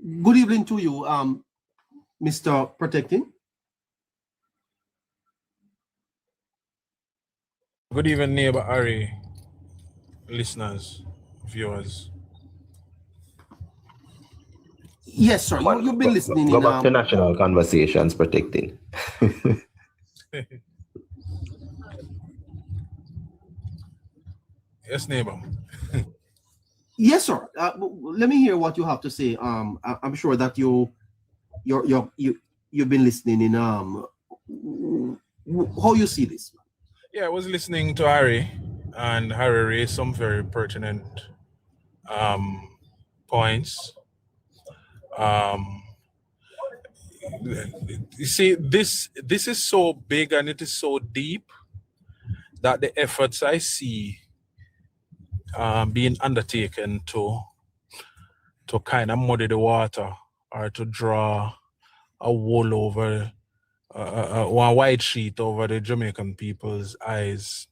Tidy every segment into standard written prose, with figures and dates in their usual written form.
Good evening to you, Mr. Protecting. Good evening, neighbor Harry, listeners, viewers. Yes, sir. You've been listening Go in. back to national conversations, Protecting. Yes, neighbor. Yes, sir. Let me hear what you have to say. I'm sure that you've been listening in. How you see this? Yeah, I was listening to Harry, and Harry raised some very pertinent points. You see, this is so big and it is so deep that the efforts I see being undertaken to kind of muddy the water or to draw a wool over one white sheet over the Jamaican people's eyes.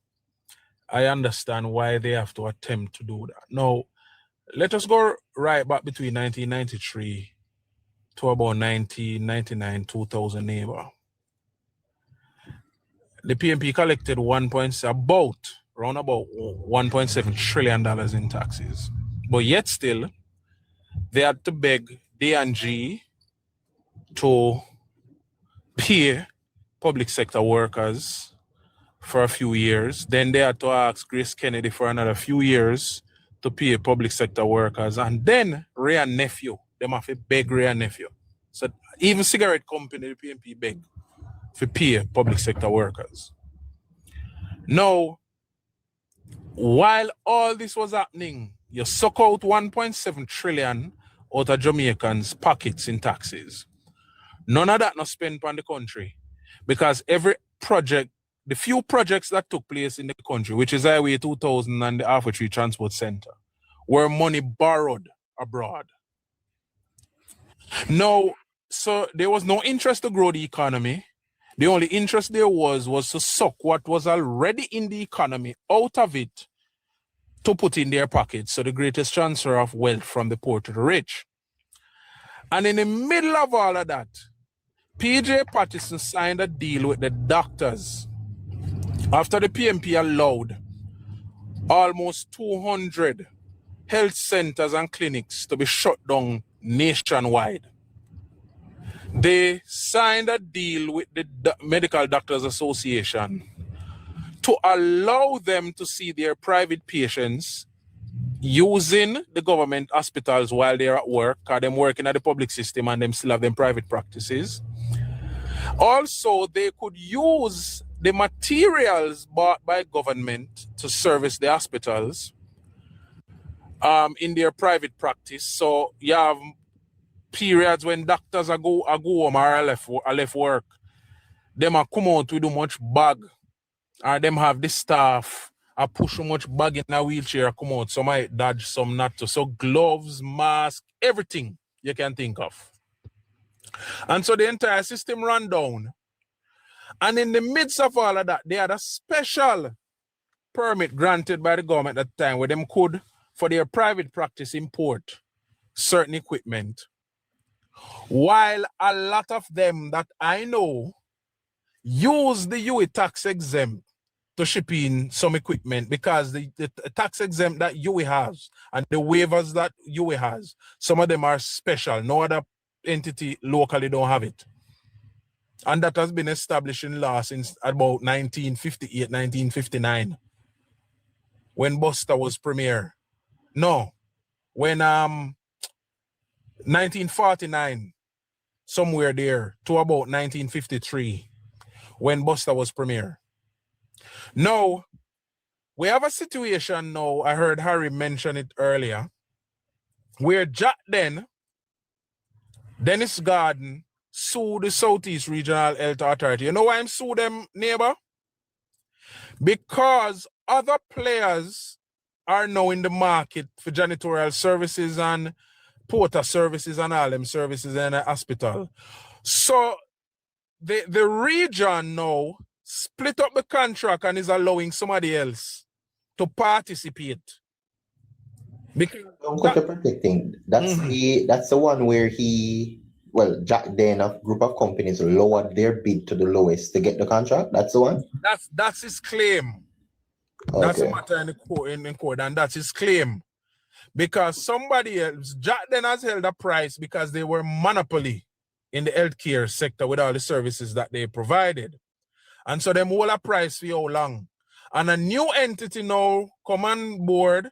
I understand why they have to attempt to do that. Now, let us go right back between 1993 to about 1999, 2000 neighbor. The PMP collected around about $1.7 trillion in taxes. But yet still, they had to beg D&G to pay public sector workers for a few years. Then they had to ask Grace Kennedy for another few years to pay public sector workers. And then Ray and Nephew, them have to beg Ray and Nephew. So even cigarette company, the PMP beg to pay public sector workers. Now, while all this was happening, you suck out 1.7 trillion out of Jamaicans' pockets in taxes. None of that not spent on the country, because every project, the few projects that took place in the country, which is Highway 2000 and the Halfway Tree Transport Center, were money borrowed abroad. Now, so there was no interest to grow the economy. The only interest there was to suck what was already in the economy out of it to put in their pockets. So the greatest transfer of wealth from the poor to the rich. And in the middle of all of that, PJ Patterson signed a deal with the doctors after the PMP allowed almost 200 health centers and clinics to be shut down nationwide. They signed a deal with the Medical Doctors Association to allow them to see their private patients using the government hospitals while they're at work, because them working at the public system and them still have them private practices. Also, they could use the materials bought by government to service the hospitals in their private practice. So you have periods when doctors are go home or are left work. Them are come out with too much bag, or them have the staff I push too much bag in a wheelchair come out. Some might dodge, some not to. So gloves, mask, everything you can think of. And so the entire system ran down. And in the midst of all of that, they had a special permit granted by the government at the time where them could, for their private practice, import certain equipment. While a lot of them that I know use the UE tax exempt to ship in some equipment, because the tax exempt that UE has and the waivers that UE has, some of them are special. No other entity locally don't have it. And that has been established in law since about 1958, 1959, when Buster was premier. No, when 1949, somewhere there, to about 1953, when Buster was premier. Now, we have a situation now, I heard Harry mention it earlier, where JACDEN, Dennis Garden, sued the Southeast Regional Health Authority. You know why I'm suing them, neighbor? Because other players are now in the market for janitorial services and porter services and all them services in a hospital. So the region now split up the contract and is allowing somebody else to participate Because Contra protecting. That's the one where JACDEN, a group of companies, lowered their bid to the lowest to get the contract. That's the one. that's his claim. That's the Okay. matter in the court, and that's his claim. Because somebody else, JACDEN has held a price because they were monopoly in the healthcare sector with all the services that they provided. And so them hold a price for how long. And a new entity now come on board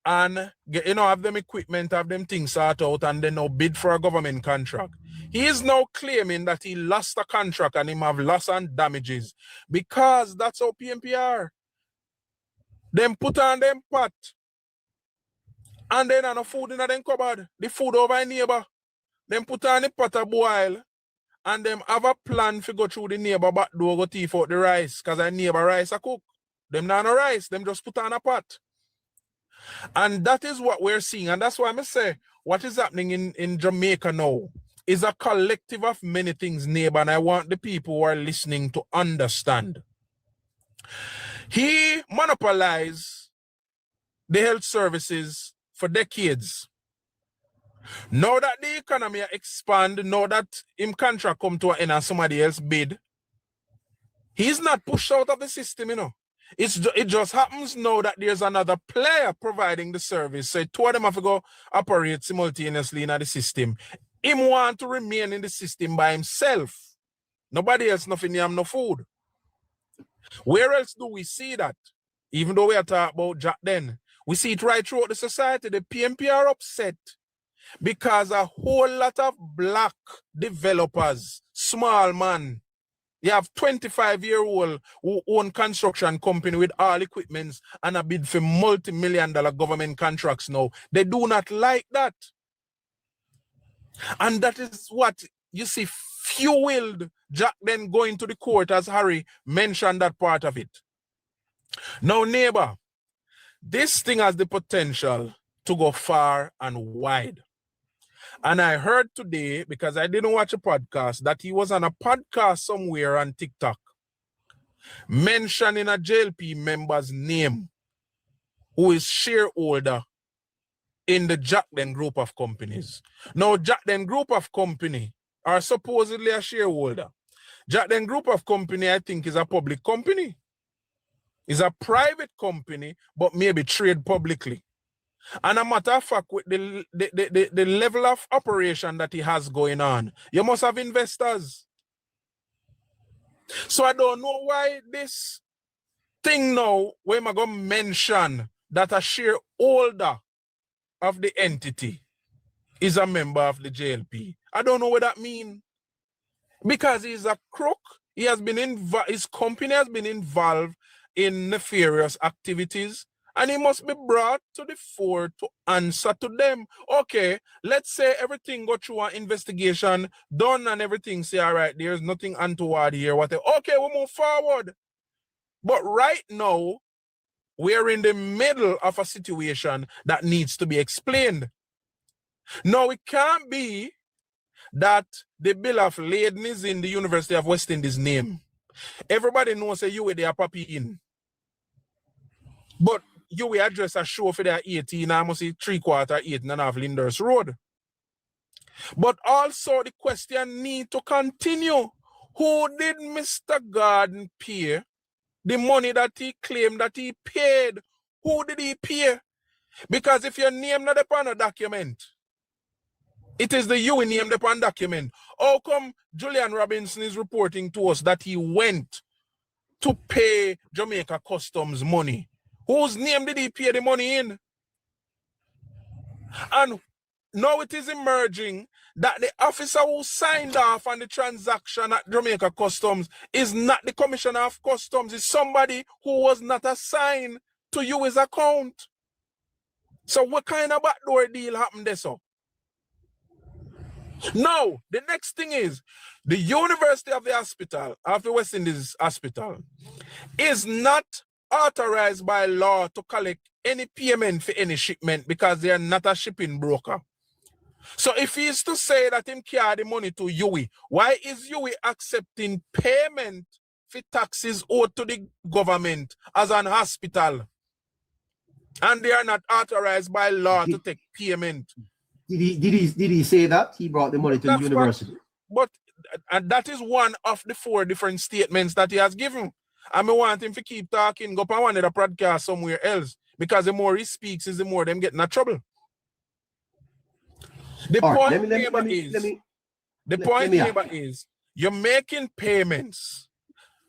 and get, have them equipment, have them things sort out, and then now bid for a government contract. He is now claiming that he lost a contract and him have loss and damages because that's how PMP are. Them put on them pot and then on the food in them cupboard, the food over a neighbor. Them put on the pot a boil and them have a plan to go through the neighbor back door, go thief out the rice because a neighbor rice a cook. Them not no rice, them just put on a pot. And that is what we're seeing. And that's why I say what is happening in Jamaica now is a collective of many things, neighbor. And I want the people who are listening to understand. He monopolized the health services for decades. Now that the economy expand, now that him contract come to an end and somebody else bid, he's not pushed out of the system, It just happens now that there's another player providing the service. So two of them have to go operate simultaneously in the system. Him want to remain in the system by himself. Nobody else, nothing, no food. Where else do we see that? Even though we are talking about JACDEN, we see it right throughout the society. The PMP are upset because a whole lot of black developers, small man, you have 25-year-old who own construction company with all equipments and a bid for multi-million-dollar government contracts now. They do not like that. And that is what you see fueled JACDEN going to the court, as Harry mentioned that part of it. Now, neighbor, this thing has the potential to go far and wide. And I heard today, because I didn't watch a podcast, that he was on a podcast somewhere on TikTok mentioning a JLP member's name who is shareholder in the JACDEN group of companies. Now, JACDEN group of company are supposedly a shareholder. JACDEN group of company, I think, is a public company. It's a private company, but maybe trade publicly. And a matter of fact, with the level of operation that he has going on, you must have investors. So I don't know why this thing now, where I'm going to mention that a shareholder of the entity is a member of the JLP. I don't know what that means. Because he's a crook, he has been his company has been involved in nefarious activities. And he must be brought to the fore to answer to them. Okay, let's say everything go through an investigation, done and everything, say, all right, there's nothing untoward here. Whatever. Okay, we move forward. But right now, we're in the middle of a situation that needs to be explained. Now, it can't be that the bill of lading is in the University of West Indies' name. Everybody knows that you were there, Papi in. But you will address a show for the 18, I must say 3/4, 8.5 Linders Road. But also the question need to continue. Who did Mr. Garden pay the money that he claimed that he paid? Who did he pay? Because if your name not upon a document, it is the you name upon document. How come Julian Robinson is reporting to us that he went to pay Jamaica Customs money? Whose name did he pay the money in? And now it is emerging that the officer who signed off on the transaction at Jamaica Customs is not the Commissioner of Customs. It's somebody who was not assigned to you his account. So what kind of backdoor deal happened there, so? Now, the next thing is, the University of the Hospital, of the West Indies Hospital, is not authorized by law to collect any payment for any shipment because they are not a shipping broker. So if he is to say that him carry the money to UWI, why is UWI accepting payment for taxes owed to the government as an hospital? And they are not authorized by law to take payment. Did he say that? He brought the money to the university. And that is one of the 4 different statements that he has given. And I want him to keep talking, go up on one of the podcast somewhere else. Because the more he speaks, is the more them getting in trouble. The point is, you're making payments.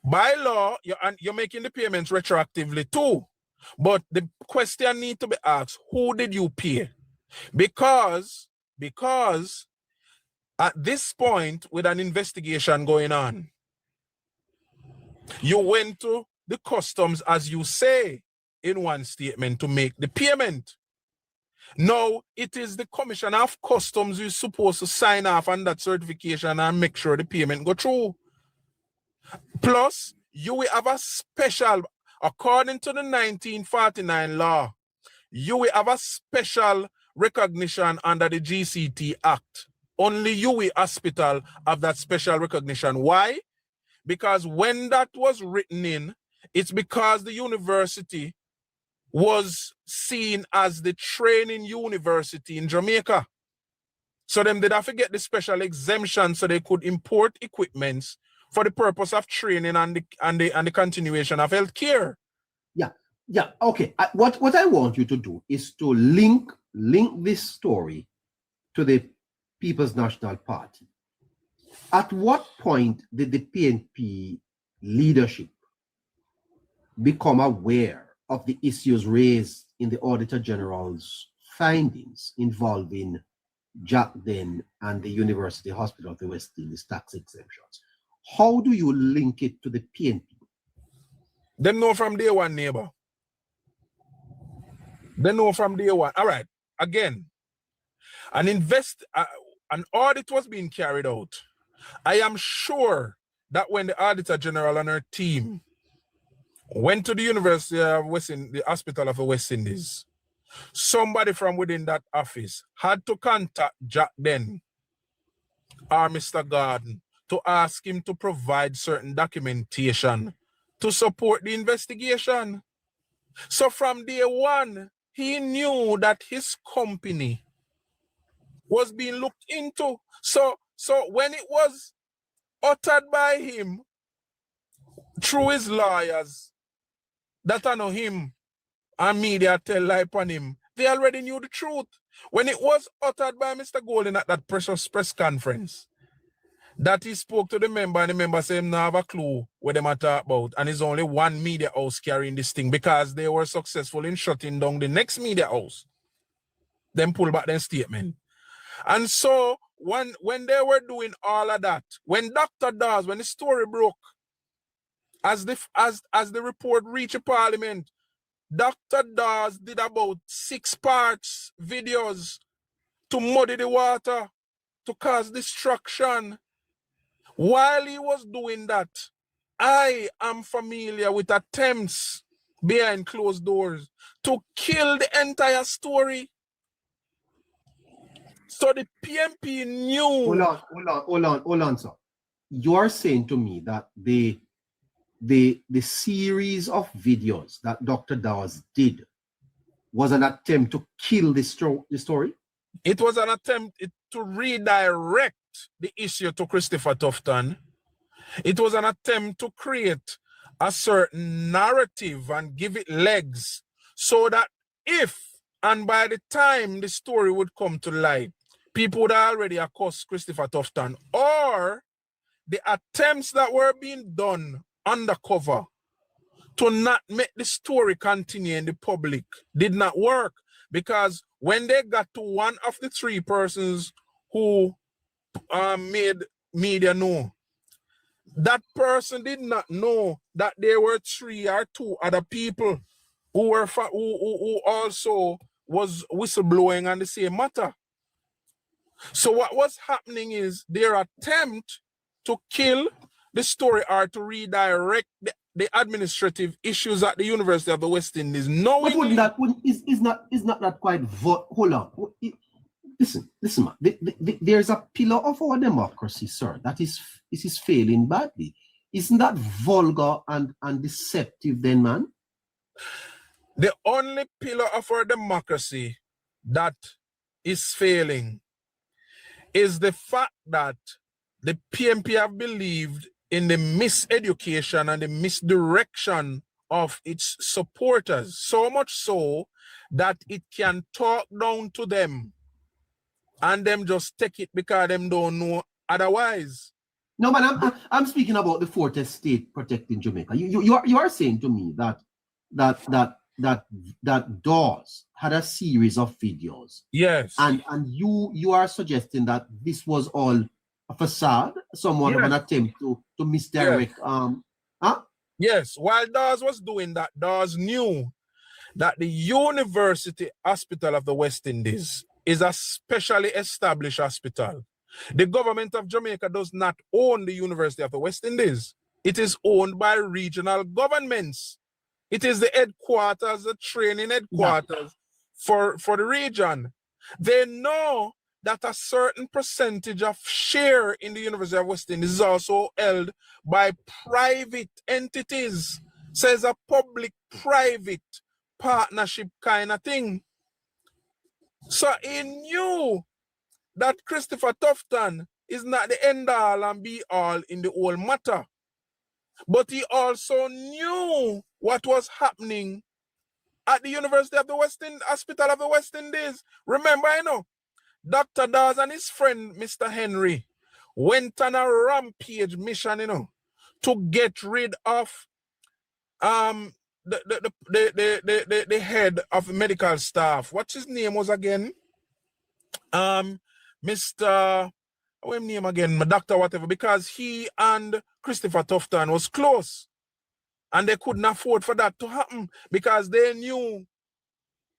By law, you're making the payments retroactively too. But the question need to be asked, who did you pay? Because at this point, with an investigation going on, you went to the customs, as you say in one statement, to make the payment. Now, it is the Commissioner of Customs who's supposed to sign off on that certification and make sure the payment go through. Plus, you will have a special, according to the 1949 law, you will have a special recognition under the GCT Act. Only UWI Hospital have that special recognition. Why? Because when that was written in, it's because the university was seen as the training university in Jamaica. So them did have to get the special exemption so they could import equipments for the purpose of training and the continuation of healthcare. Yeah. Okay. What I want you to do is to link this story to the People's National Party. At what point did the PNP leadership become aware of the issues raised in the Auditor General's findings involving JACDEN and the University Hospital of the West Indies tax exemptions? How do you link it to the PNP? Them know from day one, neighbor. They know from day one. All right. Again, an audit was being carried out. I am sure that when the Auditor General and her team went to the University of the Hospital of the West Indies, somebody from within that office had to contact JACDEN or Mr. Garden to ask him to provide certain documentation to support the investigation. So from day one, he knew that his company was being looked into. So when it was uttered by him through his lawyers, that I know him and media tell lie upon him, they already knew the truth. When it was uttered by Mr. Golden at that precious press conference, that he spoke to the member and the member said him not have a clue what they are talking about, and it's only one media house carrying this thing because they were successful in shutting down the next media house. Then pull back their statement. And so when they were doing all of that, when Dr. Dawes, when the story broke, as the report reached Parliament, Dr. Dawes did about 6 parts videos to muddy the water, to cause destruction. While he was doing that, I am familiar with attempts behind closed doors to kill the entire story. So the PNP knew. Hold on, sir. You are saying to me that the series of videos that Dr. Dawes did was an attempt to kill the story? It was an attempt to redirect the issue to Christopher Tufton. It was an attempt to create a certain narrative and give it legs so that if and by the time the story would come to light, people would already accost Christopher Tufton, or the attempts that were being done undercover to not make the story continue in the public did not work, because when they got to one of the 3 persons who made media know, that person did not know that there were 3 or 2 other people who were who also was whistleblowing on the same matter. So what was happening is their attempt to kill the story or to redirect the administrative issues at the University of the West Indies. Is not that quite hold on. Listen, man. There's a pillar of our democracy, sir, that is failing badly. Isn't that vulgar and deceptive then, man? The only pillar of our democracy that is failing is the fact that the PMP have believed in the miseducation and the misdirection of its supporters, so much so that it can talk down to them and them just take it because them don't know otherwise. No, man, I'm speaking about the fourth estate protecting Jamaica. You are saying to me that Dawes had a series of videos. Yes. And you are suggesting that this was all a facade, somewhat of an attempt to misdirect. Yes. While Dawes was doing that, Dawes knew that the University Hospital of the West Indies is a specially established hospital. The government of Jamaica does not own the University of the West Indies. It is owned by regional governments. It is the headquarters, the training headquarters for the region. They know that a certain percentage of share in the University of West Indies is also held by private entities. Says a public-private partnership kind of thing. So he knew that Christopher Tufton is not the end all and be all in the whole matter. But he also knew what was happening at the University of the Hospital of the West Indies. Remember, Dr. Dawes and his friend, Mr. Henry, went on a rampage mission, to get rid of the head of the medical staff. What's his name was again? Mr. What's his name again? Doctor whatever, because he and Christopher Tufton was close. And they couldn't afford for that to happen because they knew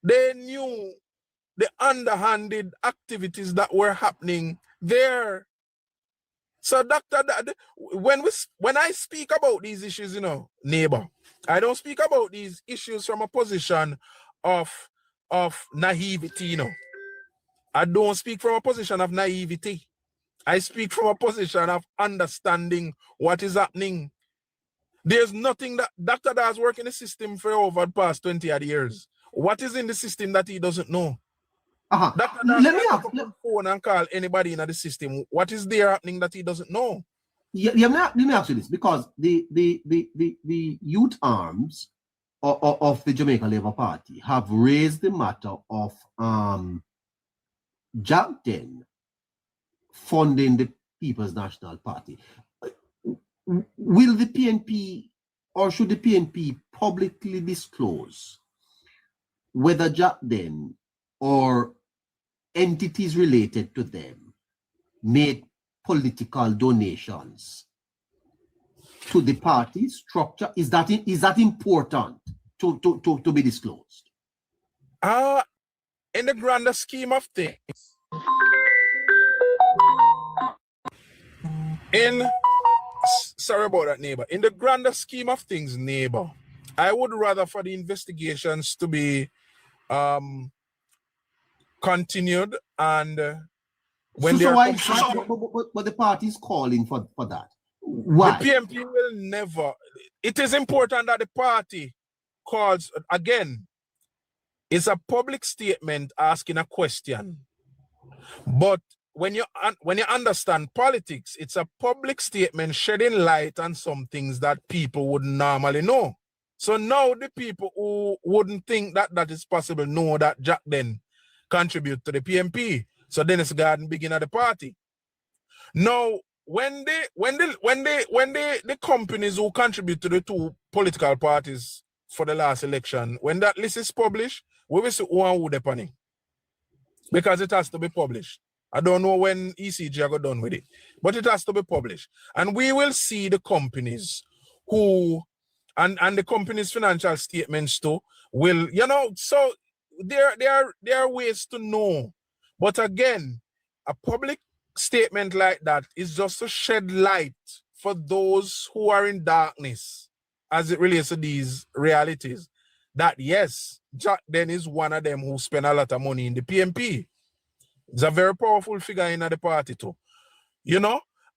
the underhanded activities that were happening there. So, Doctor, when I speak about these issues, neighbor, I don't speak about these issues from a position of naivety, I don't speak from a position of naivety. I speak from a position of understanding what is happening. There's nothing that Dr. Dawes worked in the system for over the past 20 odd years. What is in the system that he doesn't know? Dr. Dawes Let me ask. Phone and call anybody in the system. What is there happening that he doesn't know? Let me ask you this, because the youth arms of the Jamaica Labour Party have raised the matter of JACDEN funding the People's National Party. Will the PNP, or should the PNP publicly disclose whether JACDEN or entities related to them made political donations to the party structure? Is that important to be disclosed? In the grander scheme of things, sorry about that, neighbor. In the grander scheme of things, neighbor, I would rather for the investigations to be continued, and when but the party is calling for that. Why? The PMP will never. It is important that the party calls again. It's a public statement asking a question, but when you understand politics, it's a public statement shedding light on some things that people would normally know. So now the people who wouldn't think that that is possible know that JACDEN contribute to the PMP. So Dennis Garden begin at the party. Now, when the companies who contribute to the two political parties for the last election, when that list is published, we will see who and who they're on, because it has to be published. I don't know when ECG got done with it, but it has to be published. And we will see the companies who, and the company's financial statements too, will, so there are ways to know. But again, a public statement like that is just to shed light for those who are in darkness as it relates to these realities. That yes, JACDEN is one of them who spend a lot of money in the PMP. It's a very powerful figure in the party too.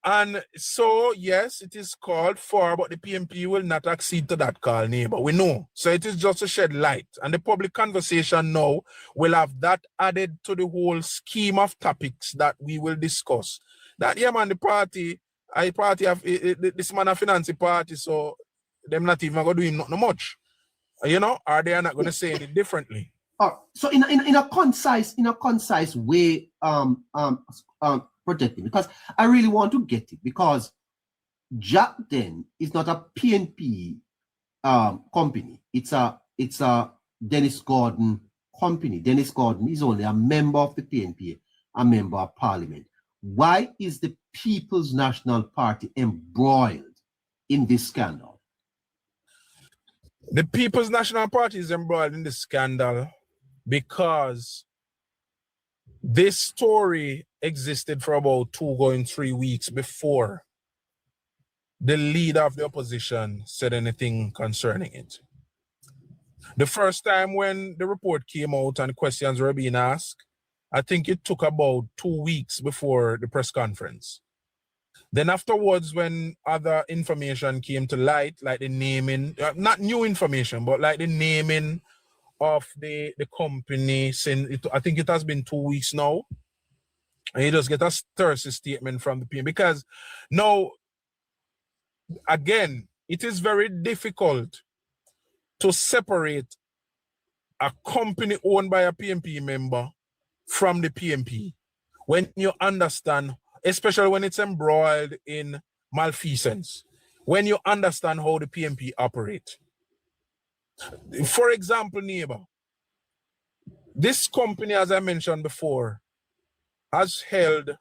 And so, yes, it is called for, but the PMP will not accede to that call, neighbor. We know. So it is just to shed light. And the public conversation now will have that added to the whole scheme of topics that we will discuss. That, yeah, man, the party have, this man a finance the party, so them not even going to do him not much. You know, or they are not going to say it differently. So in a concise way, protecting, because I really want to get it, because JACDEN is not a PNP company. It's a Dennis Gordon company. Dennis Gordon is only a member of the PNP, a member of parliament. Why is the People's National Party embroiled in this scandal? The People's National Party is embroiled in this scandal because this story existed for about 2 going 3 weeks before the leader of the opposition said anything concerning it. The first time when the report came out and questions were being asked, I think it took about 2 weeks before the press conference. Then afterwards, when other information came to light, like the naming, not new information, but like the naming of the company, I think it has been 2 weeks now, and you just get a Thursday statement from the PM. Because now, again, it is very difficult to separate a company owned by a PMP member from the PMP when you understand, especially when it's embroiled in malfeasance, when you understand how the PMP operate. For example, neighbor, this company, as I mentioned before, has held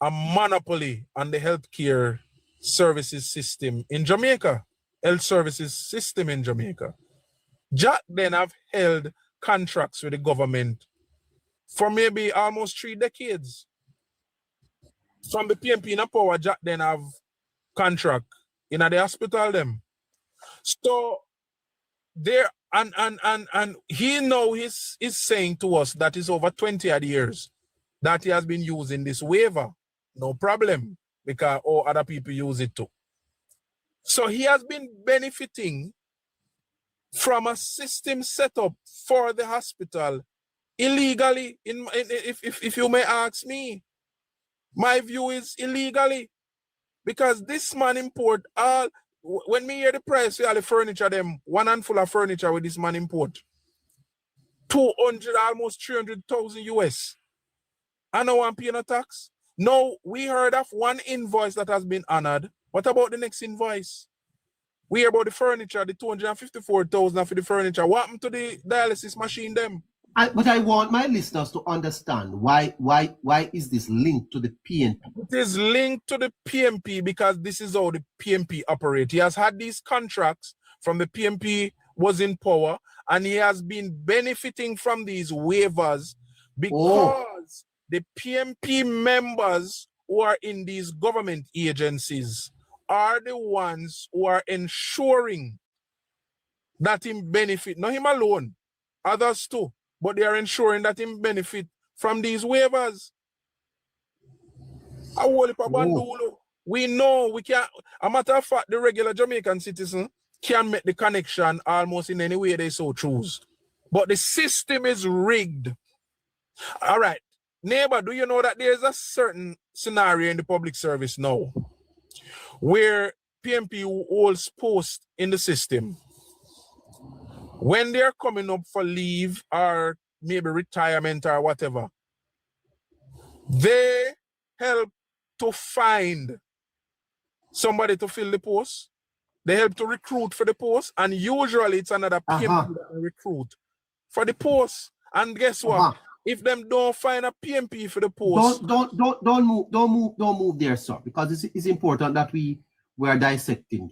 a monopoly on the healthcare services system in Jamaica, health services system in Jamaica. JACDEN have held contracts with the government for maybe almost 3 decades. From the PMP in a power, JACDEN have contract in the hospital them. So there and he now is saying to us that it's over 20 odd years that he has been using this waiver. No problem, because all other people use it too. So he has been benefiting from a system set up for the hospital illegally. If you may ask me, my view is illegally, because this man import all. When me hear the price for all the furniture, them one handful of furniture with this man import 200, almost 300,000 US. I don't want to pay no tax. No, we heard of one invoice that has been honored. What about the next invoice? We hear about the furniture, the 254,000 for the furniture. What happened to the dialysis machine them? But I want my listeners to understand why is this linked to the PNP? It is linked to the PMP because this is how the PMP operates. He has had these contracts from the PMP was in power, and he has been benefiting from these waivers because the PMP members who are in these government agencies are the ones who are ensuring that him benefit, not him alone, others too, but they are ensuring that him benefit from these waivers. We know we can't. A matter of fact, the regular Jamaican citizen can make the connection almost in any way they so choose. But the system is rigged. All right. Neighbor, do you know that there's a certain scenario in the public service now where PMP holds posts in the system, when they're coming up for leave or maybe retirement or whatever, they help to find somebody to fill the post. They help to recruit for the post, and usually it's another PMP that they recruit for the post. And guess what? If them don't find a PMP for the post, don't move there, sir, because it's important that we are dissecting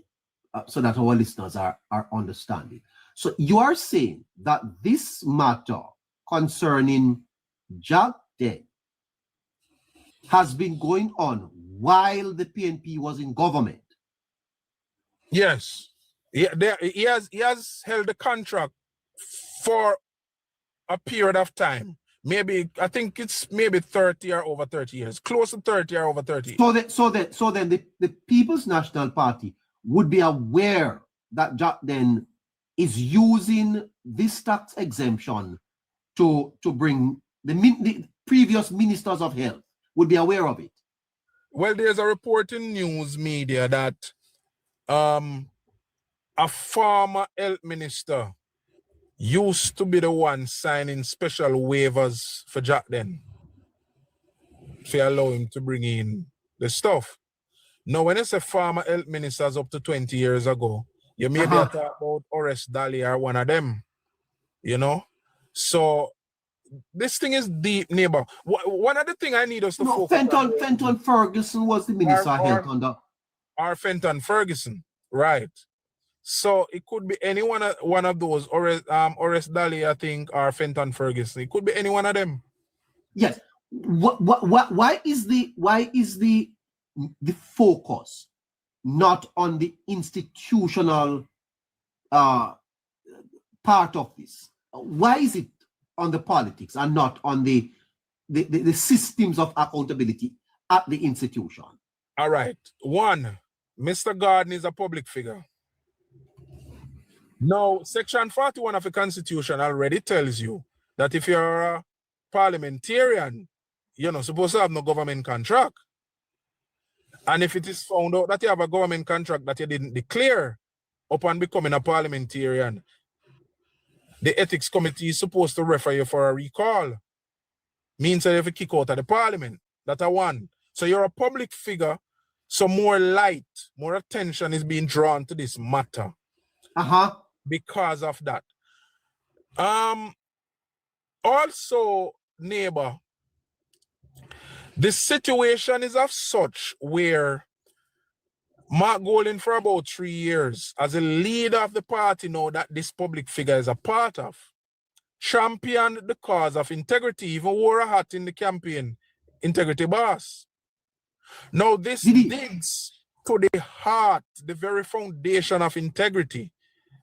so that our listeners are understanding. So you are saying that this matter concerning JACDEN has been going on while the PNP was in government? Yes. He has held the contract for a period of time. Maybe, I think it's maybe 30 or over 30 years. Close to 30 or over 30. So then the People's National Party would be aware that JACDEN is using this tax exemption to bring the previous ministers of health would be aware of it. Well, there's a report in news media that a former health minister used to be the one signing special waivers for JACDEN to allow him to bring in the stuff. Now, when it's a former health ministers up to 20 years ago, you maybe talk about Horace Daly or one of them, you know? So this thing is deep, neighbor. One of the things I need us to focus on. Fenton Ferguson was the minister of health under. Or Fenton Ferguson, right. So it could be any one of those, Horace Daly, I think, or Fenton Ferguson. It could be any one of them. Yes. Why is the focus not on the institutional part of this? Why is it on the politics and not on the systems of accountability at the institution? All right. One, Mr. Garden is a public figure. Now, Section 41 of the Constitution already tells you that if you're a parliamentarian, you're not supposed to have no government contract. And if it is found out that you have a government contract that you didn't declare upon becoming a parliamentarian, the ethics committee is supposed to refer you for a recall. Means that you have to kick out of the parliament. That's a one. So you're a public figure, so more light, more attention is being drawn to this matter. Because of that. Also, neighbor, the situation is of such where Mark Golding, for about 3 years, as a leader of the party now that this public figure is a part of, championed the cause of integrity, even wore a hat in the campaign, integrity boss. Now this digs to the heart, the very foundation of integrity,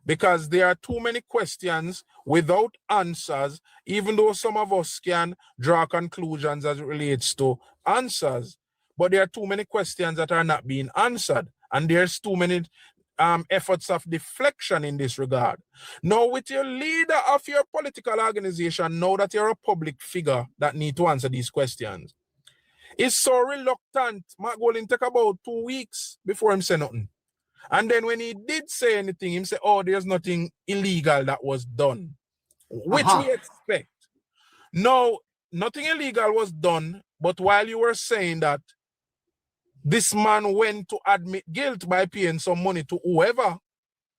because there are too many questions without answers, even though some of us can draw conclusions as it relates to answers. But there are too many questions that are not being answered, and there's too many efforts of deflection in this regard. Now, with your leader of your political organization, know that you're a public figure that need to answer these questions. Is so reluctant. Mark Golding take about 2 weeks before him say nothing. And then when he did say anything, he said, oh, there's nothing illegal that was done, which we expect. No, nothing illegal was done, but while you were saying that, this man went to admit guilt by paying some money to whoever,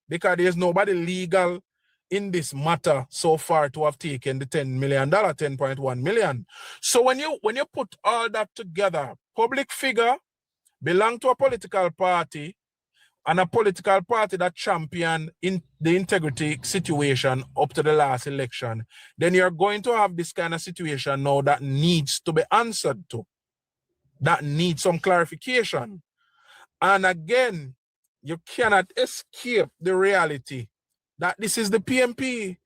because there's nobody legal in this matter so far to have taken the $10 million, 10.1 million. So when you put all that together, public figure, belong to a political party, and a political party that championed in the integrity situation up to the last election, then you're going to have this kind of situation now that needs to be answered to, that needs some clarification. And again, you cannot escape the reality that this is the PMP.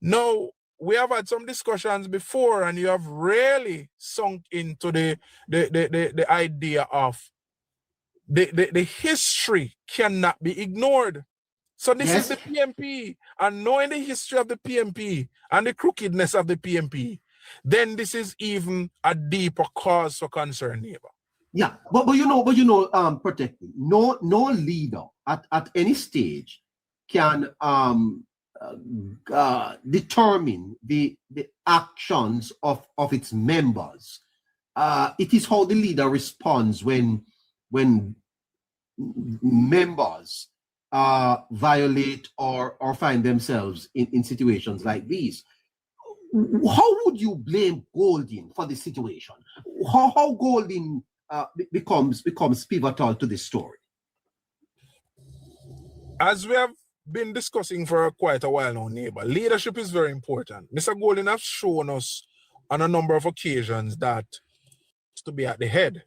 Now, we have had some discussions before, and you have really sunk into the idea of the history cannot be ignored. So this is the PMP, and knowing the history of the PMP and the crookedness of the PMP, then this is even a deeper cause for concern, neighbor. Yeah, but you know, protecting no leader at any stage can determine the actions of its members. It is how the leader responds when members violate or find themselves in situations like these. How would you blame Golding for this situation? How Golding becomes pivotal to this story? As we have been discussing for quite a while now, neighbor, leadership is very important. Mr. Golding has shown us on a number of occasions that to be at the head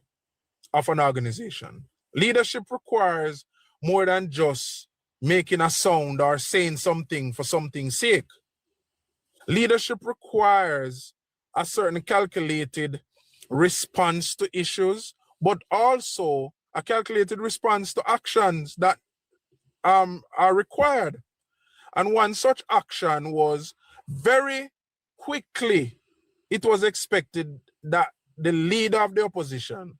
of an organization. Leadership requires more than just making a sound or saying something for something's sake. Leadership requires a certain calculated response to issues, but also a calculated response to actions that are required. And one such action was very quickly, it was expected that the leader of the opposition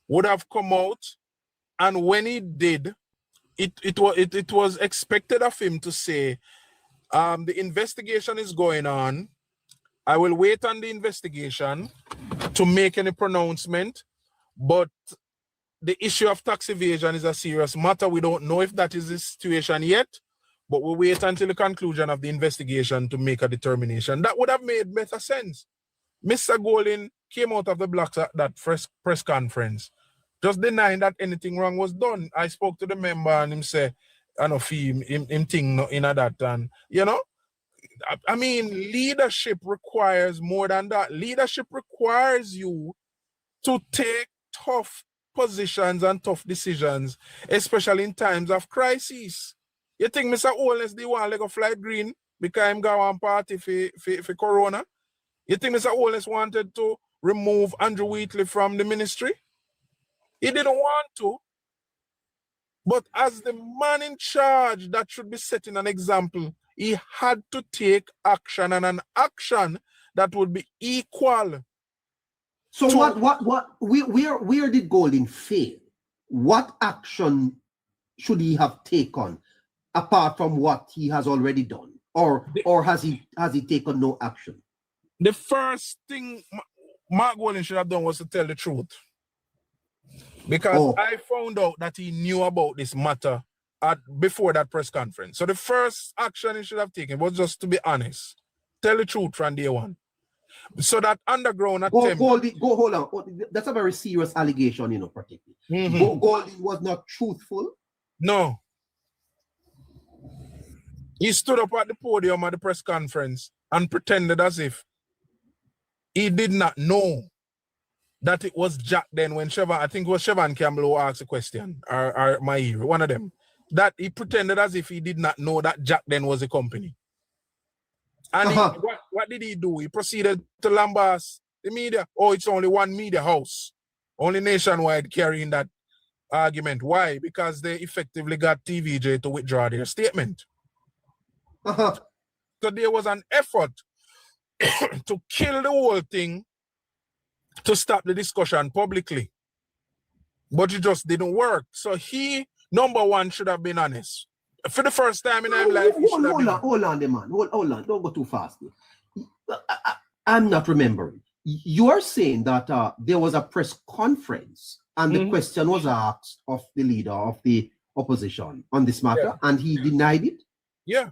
would have come out, and when he did, it was expected of him to say, the investigation is going on. I will wait on the investigation to make any pronouncement, but the issue of tax evasion is a serious matter. We don't know if that is the situation yet, but we'll wait until the conclusion of the investigation to make a determination. That would have made better sense. Mr. Golding came out of the blocks at that press conference, just denying that anything wrong was done. I spoke to the member and him say, I know him thing in that, and you know, I mean, leadership requires more than that. Leadership requires you to take tough positions and tough decisions, especially in times of crisis. You think Mr. Holness the one like a fly green because I'm going to party for Corona? You think Mr. Holness wanted to remove Andrew Wheatley from the ministry? He didn't want to. But as the man in charge that should be setting an example, he had to take action, and an action that would be equal. So where did Golding fail? What action should he have taken apart from what he has already done? Or has he taken no action? The first thing Mark Golding should have done was to tell the truth. Because I found out that he knew about this matter before that press conference. So the first action he should have taken was just to be honest. Tell the truth from day one. So that underground attempt... Hold on. That's a very serious allegation, particularly. Mm-hmm. Golding was not truthful? No. He stood up at the podium at the press conference and pretended as if he did not know that it was JACDEN when I think it was Siobhan Campbell who asked a question, or Mairi, one of them, that he pretended as if he did not know that JACDEN was a company. And what did he do? He proceeded to lambast the media. Oh, it's only one media house, only Nationwide carrying that argument. Why? Because they effectively got TVJ to withdraw their statement. So there was an effort to kill the whole thing to stop the discussion publicly. But it just didn't work. So he, number one, should have been honest. For the first time in his life, hold on, man. Hold on. Don't go too fast. I'm not remembering. You are saying that there was a press conference and the question was asked of the leader of the opposition on this matter, and he denied it? Yeah.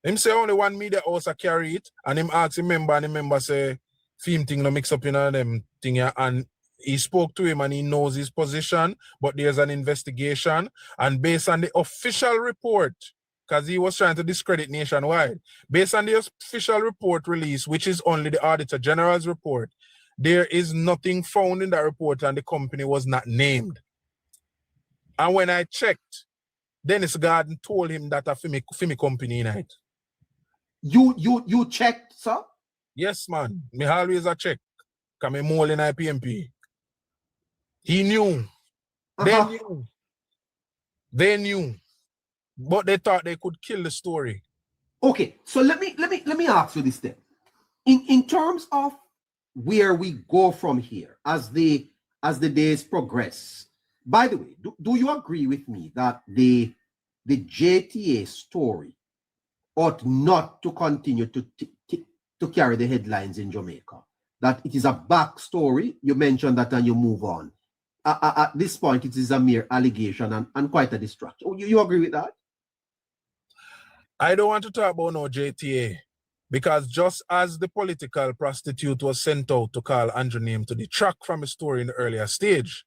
Him say only one media house carry it, and him ask him member, and the member say, film thing no mix up in them thing, and he spoke to him and he knows his position, but there's an investigation, and based on the official report, because he was trying to discredit Nationwide, based on the official report release, which is only the Auditor General's report, there is nothing found in that report and the company was not named. And when I checked, Dennis Garden told him that a Fimi company in it. You checked, sir? Yes, man. Me always a check. Because me more in IPMP. He knew. They knew. But they thought they could kill the story. Okay, so let me ask you this then. In terms of where we go from here as the days progress. By the way, do you agree with me that the JTA story ought not to continue to carry the headlines in Jamaica? That it is a backstory, you mentioned that, and you move on. At this point, it is a mere allegation and quite a distraction. You agree with that? I don't want to talk about no JTA, because just as the political prostitute was sent out to call Andrew name to detract from the story in the earlier stage,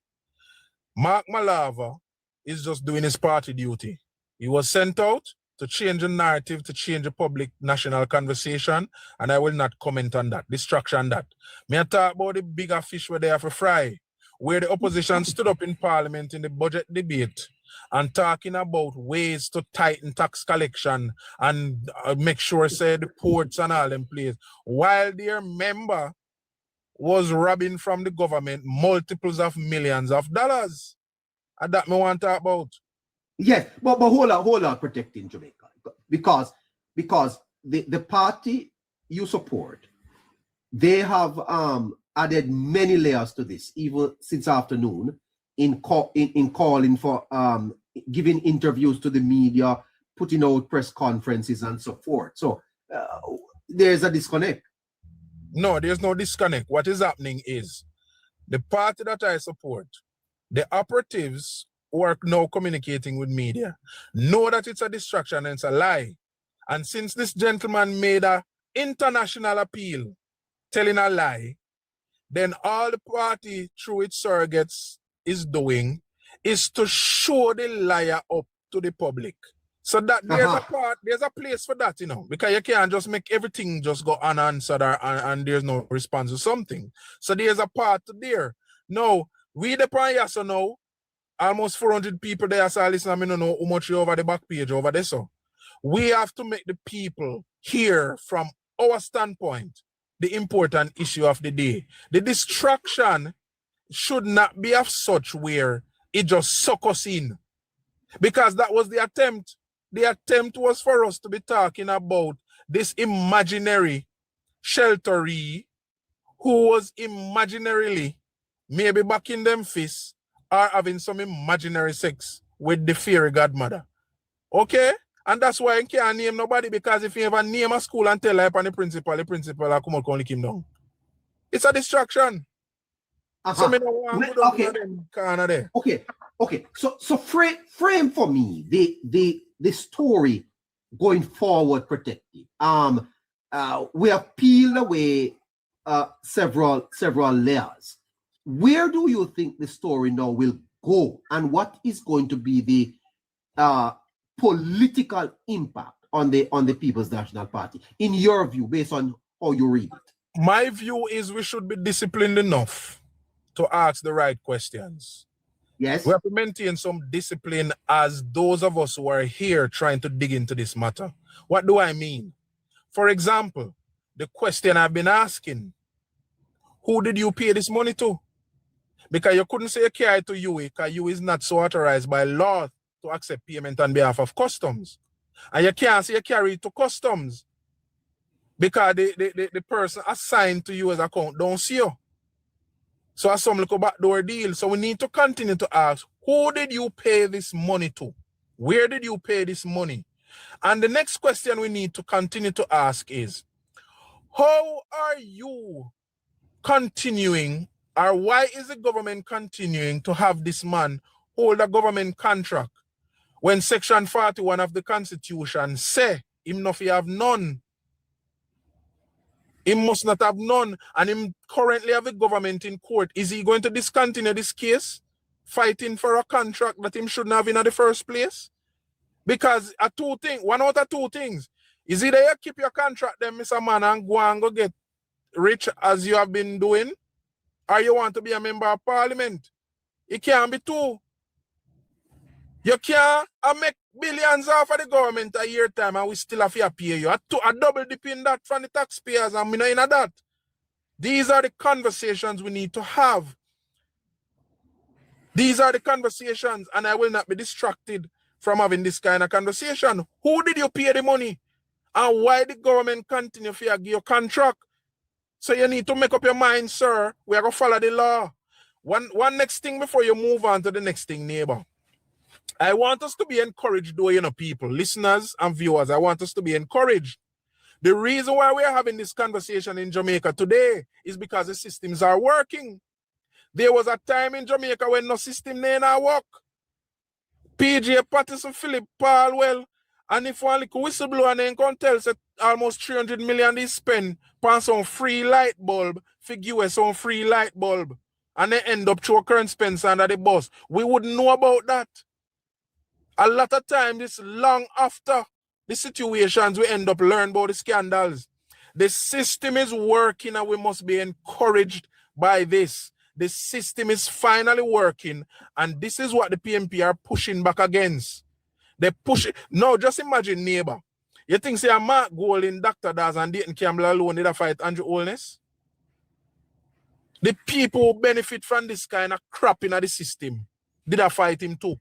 Mark Malava is just doing his party duty. He was sent out to change the narrative, to change the public national conversation, and I will not comment on that, distraction that. Me I talk about the bigger fish where they have to fry, where the opposition stood up in parliament in the budget debate and talking about ways to tighten tax collection and make sure said ports and all in place, while their member was robbing from the government multiples of millions of dollars. And that me want to talk about. Yes, but hold on, protecting Jamaica. Because the party you support, they have added many layers to this, even since afternoon, in calling for giving interviews to the media, putting out press conferences and so forth. So there's a disconnect. No, there's no disconnect. What is happening is the party that I support, the operatives who are now communicating with media, know that it's a distraction and it's a lie. And since this gentleman made an international appeal telling a lie, then all the party through its surrogates is doing is to show the liar up to the public. So that there's a place for that, because you can't just make everything just go unanswered and there's no response to something. So there's a part there. Now, we the prior so now, almost 400 people there, so listen, I don't know how much you over the back page over there. So we have to make the people hear from our standpoint the important issue of the day. The distraction should not be of such where it just suck us in. Because that was the attempt. The attempt was for us to be talking about this imaginary shelteree who was imaginarily maybe back in them fists or having some imaginary sex with the fairy godmother. Okay? And that's why I can't name nobody, because if you ever name a school and tell the principal will come out and lick him down. It's a distraction. So me don't want to go to them corner there. Okay. So frame for me the story going forward, protective. We have peeled away several layers. Where do you think the story now will go, and what is going to be the political impact on the People's National Party, in your view, based on how you read it? My view is we should be disciplined enough to ask the right questions. Yes. We have to maintain some discipline as those of us who are here trying to dig into this matter. What do I mean? For example, the question I've been asking, who did you pay this money to? Because you couldn't say you carry to you, because you is not so authorized by law to accept payment on behalf of customs. And you can't say you carry it to customs because the person assigned to you as account don't see you. So as some little backdoor deal. So we need to continue to ask, who did you pay this money to? Where did you pay this money? And the next question we need to continue to ask is, how are you continuing, or why is the government continuing to have this man hold a government contract when Section 41 of the Constitution say him not have none? He must not have none, and him currently have a government in court. Is he going to discontinue this case, fighting for a contract that him shouldn't have in the first place? Because one out of two things. Is either you keep your contract then, Mr. Man, and go get rich as you have been doing, or you want to be a member of parliament. It can't be two. You can't make billions off of the government a year time and we still have to pay you. A double dip in that from the taxpayers, and we not in that. These are the conversations we need to have. These are the conversations, and I will not be distracted from having this kind of conversation. Who did you pay the money? And why the government continue to give you contract? So you need to make up your mind, sir. We are going to follow the law. One next thing before you move on to the next thing, neighbor. I want us to be encouraged, though, people, listeners and viewers. I want us to be encouraged. The reason why we are having this conversation in Jamaica today is because the systems are working. There was a time in Jamaica when no system didn't work. PJ Patterson, Philip Palwell, and if one little whistleblower and then can tell say almost 300 million is spent on some free light bulb, figure some free light bulb, and they end up through current Spencer under the bus. We wouldn't know about that. A lot of times, this long after the situations, we end up learning about the scandals. The system is working and we must be encouraged by this. the system is finally working, and this is what the PMP are pushing back against. They push it. No, just imagine, neighbor. You think say a Mark Golding, Dr. Daz, and Dayton Campbell alone did a fight Andrew Holness? The people who benefit from this kind of crap in the system did a fight him too.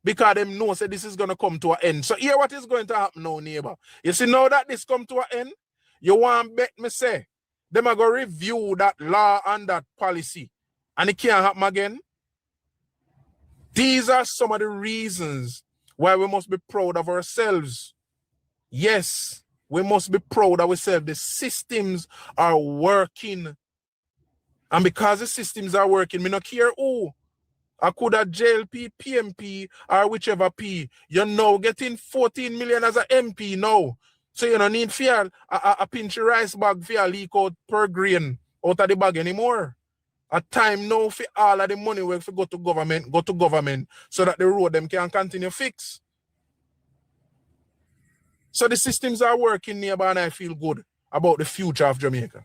Because them know say this is going to come to an end. So here what is going to happen now, neighbor. You see, now that this come to an end, you want to bet me say, them are going to review that law and that policy. And it can't happen again. These are some of the reasons why we must be proud of ourselves. Yes, we must be proud of ourselves. The systems are working. And because the systems are working, me not care who. I could have JLP, PMP, or whichever P. You're now getting 14 million as an MP now. So you don't need fear a pinch of rice bag for leak out per grain out of the bag anymore. A time now for all of the money we go to government so that the road them can continue fix. So the systems are working nearby and I feel good about the future of Jamaica.